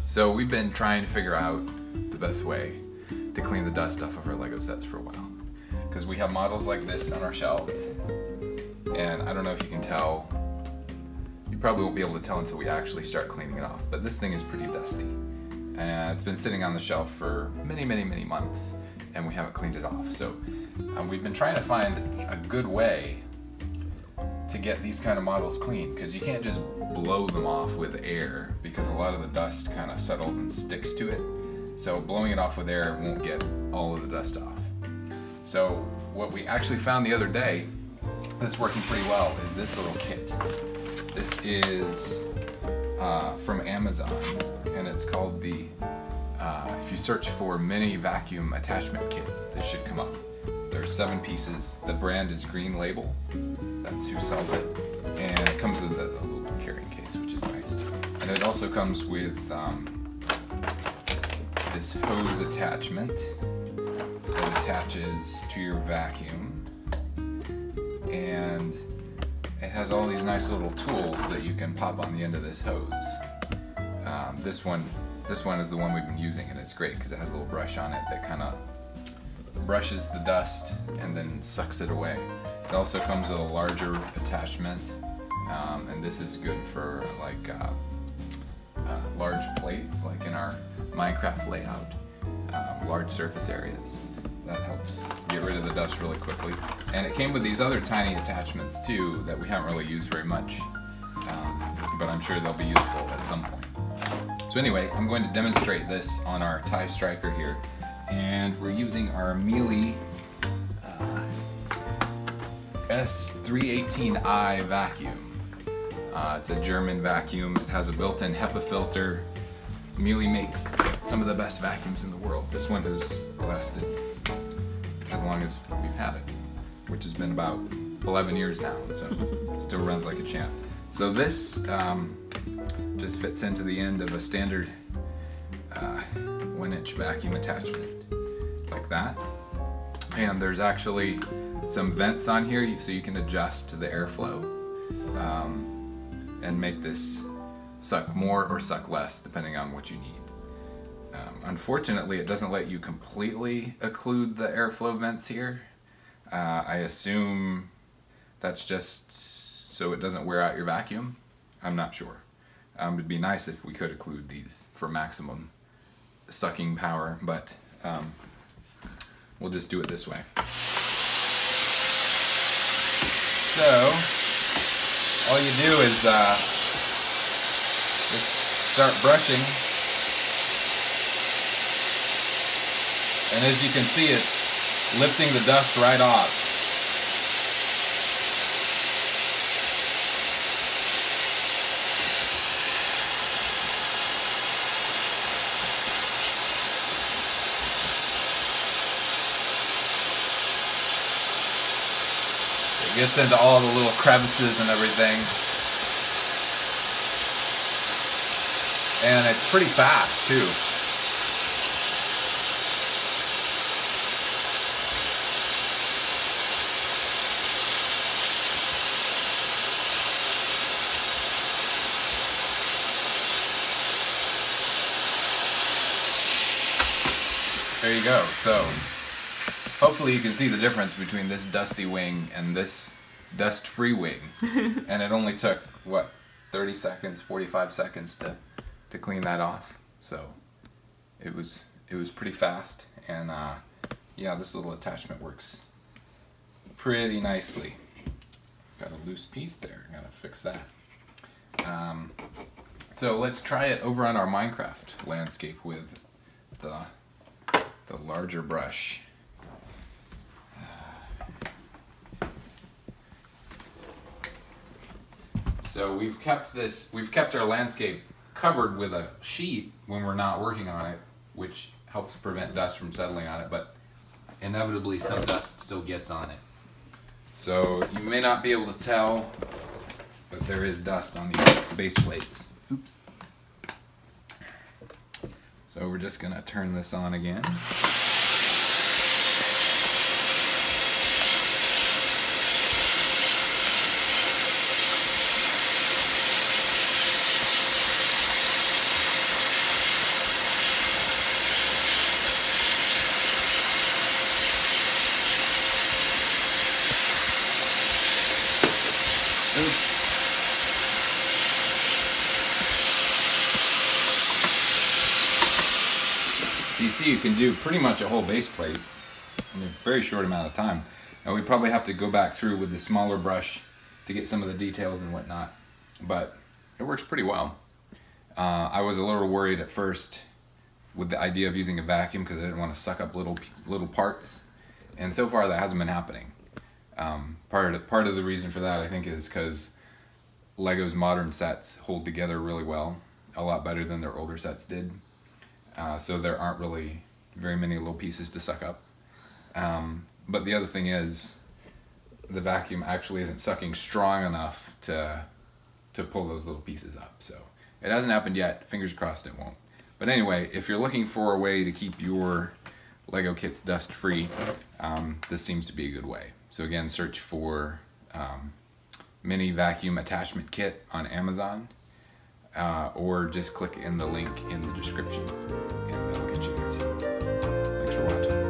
So we've been trying to figure out the best way to clean the dust off of our Lego sets for a while. Because we have models like this on our shelves, and I don't know if you can tell, you probably won't be able to tell until we actually start cleaning it off, but this thing is pretty dusty. And it's been sitting on the shelf for many months, and we haven't cleaned it off. So we've been trying to find a good way to get these kind of models clean, because you can't just blow them off with air, because a lot of the dust kind of settles and sticks to it. So blowing it off with air won't get all of the dust off. So what we actually found the other day that's working pretty well is this little kit. This is from Amazon, and it's called the, if you search for mini vacuum attachment kit, this should come up. There's 7 pieces. The brand is Green Label. That's who sells it. And it comes with a little carrying case, which is nice. And it also comes with this hose attachment that attaches to your vacuum. And it has all these nice little tools that you can pop on the end of this hose. This one is the one we've been using, and it's great because it has a little brush on it that kind of brushes the dust and then sucks it away. It also comes with a larger attachment, and this is good for like large plates, like in our Minecraft layout, large surface areas. That helps get rid of the dust really quickly. And it came with these other tiny attachments too that we haven't really used very much, but I'm sure they'll be useful at some point. So anyway, I'm going to demonstrate this on our TIE Striker here. And we're using our Miele S318i vacuum. It's a German vacuum. It has a built-in HEPA filter. Miele makes some of the best vacuums in the world. This one has lasted as long as we've had it, which has been about 11 years now, so it still runs like a champ. So this just fits into the end of a standard 1-inch vacuum attachment, like that. And there's actually some vents on here so you can adjust the airflow and make this suck more or suck less depending on what you need. Unfortunately, it doesn't let you completely occlude the airflow vents here. I assume that's just so it doesn't wear out your vacuum. I'm not sure. It'd be nice if we could occlude these for maximum sucking power, but we'll just do it this way. So all you do is just start brushing, and as you can see, it's lifting the dust right off. It gets into all the little crevices and everything. And it's pretty fast too. There you go. So hopefully you can see the difference between this dusty wing and this dust-free wing. And it only took, what, 30 seconds, 45 seconds to clean that off. So it was pretty fast, and yeah, this little attachment works pretty nicely. Got a loose piece there, gotta fix that. So let's try it over on our Minecraft landscape with the larger brush. So we've kept our landscape covered with a sheet when we're not working on it, which helps prevent dust from settling on it, but inevitably some dust still gets on it. So you may not be able to tell but there is dust on these base plates. Oops. So we're just gonna turn this on again. So you see you can do pretty much a whole base plate in a very short amount of time. And we probably have to go back through with the smaller brush to get some of the details and whatnot, but it works pretty well. I was a little worried at first with the idea of using a vacuum because I didn't want to suck up little parts, and so far that hasn't been happening. Part of the reason for that, I think, is because Lego's modern sets hold together really well, a lot better than their older sets did. So there aren't really very many little pieces to suck up. But the other thing is, the vacuum actually isn't sucking strong enough to pull those little pieces up. So it hasn't happened yet. Fingers crossed it won't. But anyway, if you're looking for a way to keep your Lego kits dust free, this seems to be a good way. So again, search for mini vacuum attachment kit on Amazon, or just click in the link in the description and that'll get you there too. Thanks for watching.